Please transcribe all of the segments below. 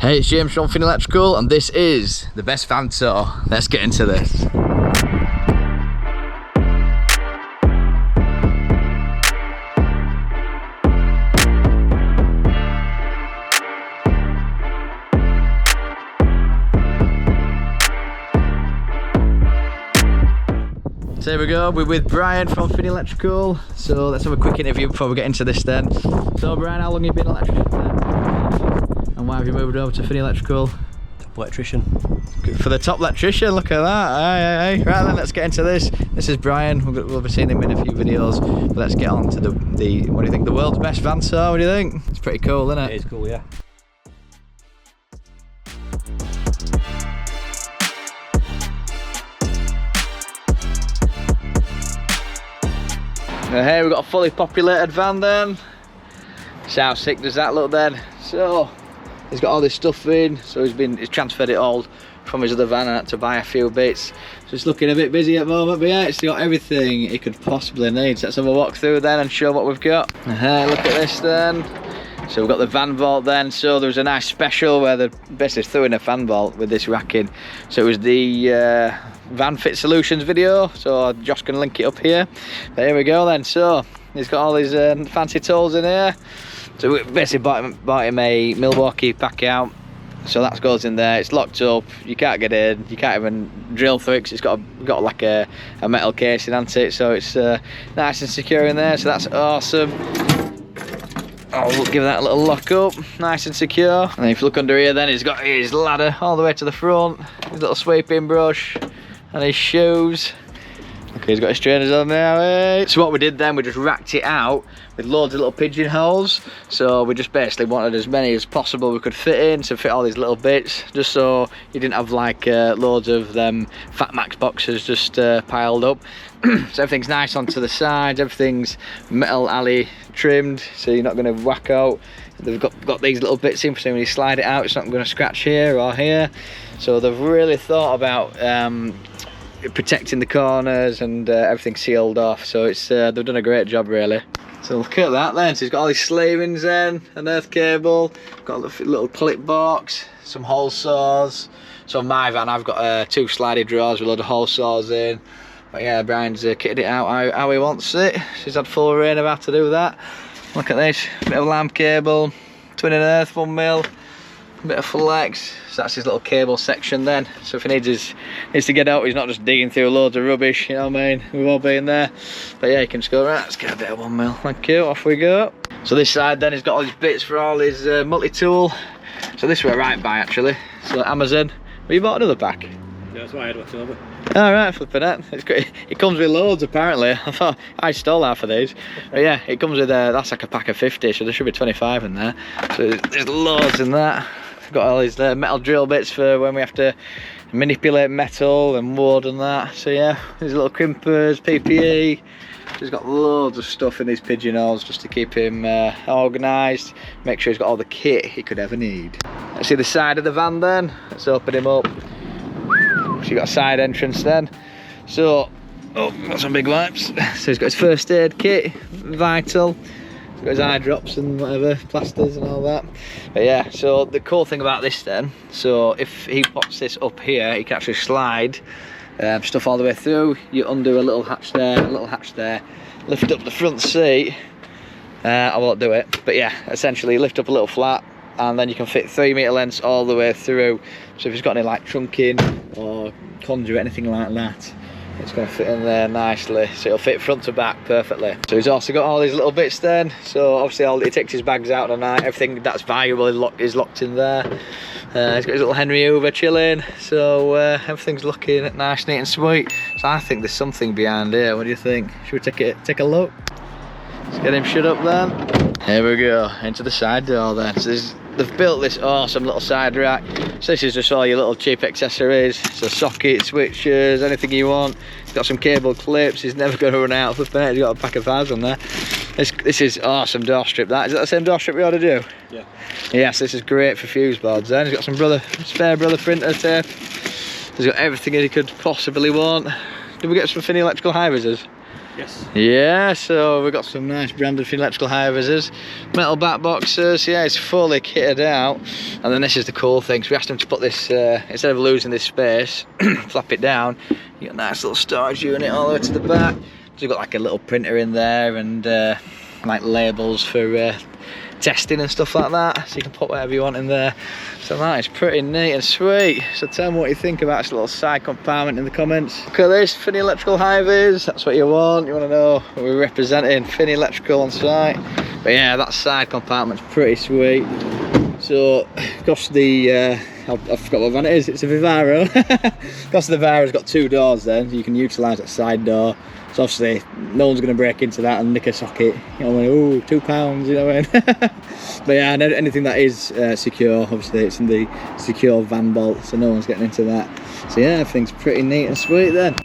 Hey, it's James from Finney Electrical, and this is the best van tour. Let's get into this. So here we go, we're with Brian from Finney Electrical. So let's have a quick interview before we get into this then. So Brian, how long have you been an electrician for? And why have you moved over to Finney Electrical? Top electrician. For the top electrician, look at that. Aye. Right then, let's get into this. This is Brian, we'll be seeing him in a few videos. But let's get on to the what do you think, the world's best van tour, what do you think? It's pretty cool, isn't it? It is cool, yeah. Here we've got a fully populated van then. So how sick does that look then? So he's got all this stuff in, so he's transferred it all from his other van and had to buy a few bits. So it's looking a bit busy at the moment, but yeah, it's got everything he could possibly need. So let's have a walk through then and show what we've got. Look at this then. So we've got the van vault then. So there was a nice special where they basically threw in a fan vault with this racking. So it was the VanFit Solutions video, so Josh can link it up here. But here we go then. So he's got all these fancy tools in here. So we basically bought him a Milwaukee pack out. So that goes in there. It's locked up. You can't get in. You can't even drill through it because it's got like a metal casing on it. So it's nice and secure in there. So that's awesome. I'll give that a little lock up, nice and secure. And if you look under here then, he's got his ladder all the way to the front, his little sweeping brush, and his shoes. Okay, he's got his trainers on now, eh? So what we did then, we just racked it out with loads of little pigeonholes. So we just basically wanted as many as possible we could fit in, to fit all these little bits, just so you didn't have like loads of them Fat Max boxes just piled up. So everything's nice onto the sides, everything's metal alley trimmed, so you're not going to whack out. They've got these little bits in, so when you slide it out, it's not going to scratch here or here. So they've really thought about protecting the corners and everything sealed off. So it's they've done a great job really. So look at that then. So he's got all these slavings in, an earth cable, got a little clip box, some hole saws. So on my van I've got 2 slidey drawers with a load of hole saws in. But yeah, Brian's kitted it out how he wants it. She's had full reign of how to do that. Look at this, bit of lamp cable, twin and earth 1 mil, a bit of flex. So that's his little cable section then. So if he needs to get out, he's not just digging through loads of rubbish, you know what I mean? We've all been there. But yeah, you can just go, right, let's get a bit of 1 mil. Thank you, off we go. So this side then, he's got all his bits for all his multi-tool. So this we're right by actually. So Amazon. Well, you bought another pack? Yeah, that's why I had left over. Alright, flipping that. It's great. It comes with loads apparently. I thought I stole half of these. But yeah, it comes with that's like a pack of 50, so there should be 25 in there. So there's loads in that. We've got all these metal drill bits for when we have to manipulate metal and wood and that. So yeah, these little crimpers, PPE. He's got loads of stuff in these pigeonholes just to keep him organised. Make sure he's got all the kit he could ever need. Let's see the side of the van then. Let's open him up. So you've got a side entrance then. So, got some big wipes. So he's got his first aid kit, vital. He's got his eye drops and whatever, plasters and all that. But yeah, so the cool thing about this then, so if he pops this up here, he can actually slide stuff all the way through. You undo a little hatch there, a little hatch there, lift up the front seat. I won't do it, but yeah, essentially lift up a little flap, and then you can fit 3 metre lengths all the way through. So if he's got any like trunking or conduit, anything like that, it's going to fit in there nicely. So it'll fit front to back perfectly. So he's also got all these little bits then. So obviously he takes his bags out at night, everything that's valuable is locked in there. He's got his little Henry Hoover chilling. So everything's looking nice, neat and sweet. So I think there's something behind here. What do you think? Should we take a look? Let's get him shut up then. Here we go, into the side door then. So they've built this awesome little side rack. So this is just all your little cheap accessories. So sockets, switches, anything you want. It's got some cable clips. He's never going to run out. He's got a pack of fives on there. This is awesome door strip. Is that the same door strip we ought to do? Yeah. Yes, this is great for fuse boards then. He's got some spare brother printer tape. He's got everything he could possibly want. Did we get some Finney Electrical high visors? Yes. Yeah, so we've got some nice branded Finney electrical high visors, metal back boxes. Yeah, it's fully kitted out. And then this is the cool thing, so we asked them to put this, instead of losing this space, flap it down. You got a nice little storage unit all the way to the back. So you've got like a little printer in there and like labels for testing and stuff like that, so you can put whatever you want in there. So that is pretty neat and sweet. So tell me what you think about this little side compartment in the comments. Look at this, Finney electrical high-vis, that's what you want. You want to know we're representing Finney electrical on site. But yeah, that side compartment's pretty sweet. So gosh, the I forgot what van it is. It's a Vivaro. Because the Vivaro's got 2 doors then, so you can utilise that side door. So obviously no one's going to break into that and nick a socket. You know, oh, £2, you know what I mean? But yeah, anything that is secure, obviously it's in the secure van bolt, so no one's getting into that. So yeah, everything's pretty neat and sweet then.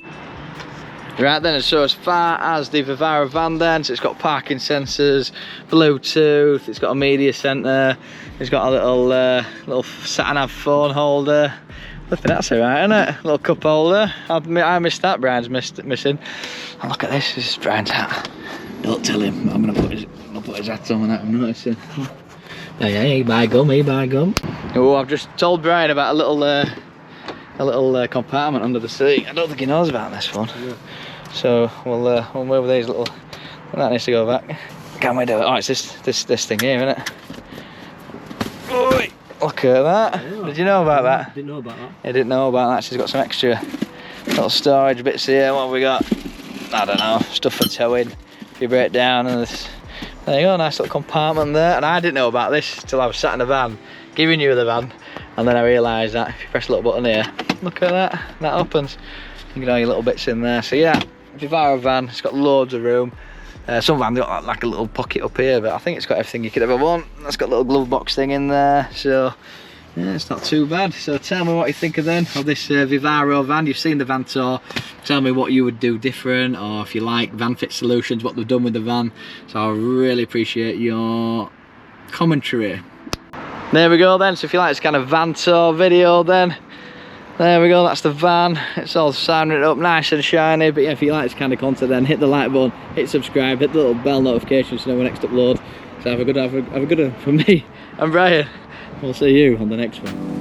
Right then, so as far as the Vivaro van then, so it's got parking sensors, Bluetooth, it's got a media centre, it's got a little sat-nav phone holder. Flipping, that's alright, isn't it? Little cup holder. I missed that, Brian's missing. And look at this, this is Brian's hat. Don't tell him, I'm gonna put his hat on without him noticing. Yeah, he buy gum. Oh, I've just told Brian about a little compartment under the seat. I don't think he knows about this one. Yeah. So we'll move these little. That needs to go back. Can we do it? Oh, it's this thing here, isn't it? Oi, look at that. Yeah. Did you know about that? Didn't know about that. He didn't know about that. She's got some extra little storage bits here. What have we got? I don't know. Stuff for towing. If you break down, and there you go. Nice little compartment there. And I didn't know about this till I was sat in the van, giving you the van, and then I realised that if you press a little button here, look at that. That opens. You can have your little bits in there. So yeah, Vivaro van. It's got loads of room. Some vans got like a little pocket up here, but I think it's got everything you could ever want. It's got a little glove box thing in there, so yeah, it's not too bad. So tell me what you think of this Vivaro van. You've seen the van tour. Tell me what you would do different, or if you like VanFit Solutions, what they've done with the van. So I really appreciate your commentary. There we go then. So if you like this kind of van tour video, then there we go, that's the van. It's all sounding up nice and shiny. But yeah, if you like this kind of content, then hit the like button, hit subscribe, hit the little bell notification so you know when next upload. So have a good one from me and Brian. We'll see you on the next one.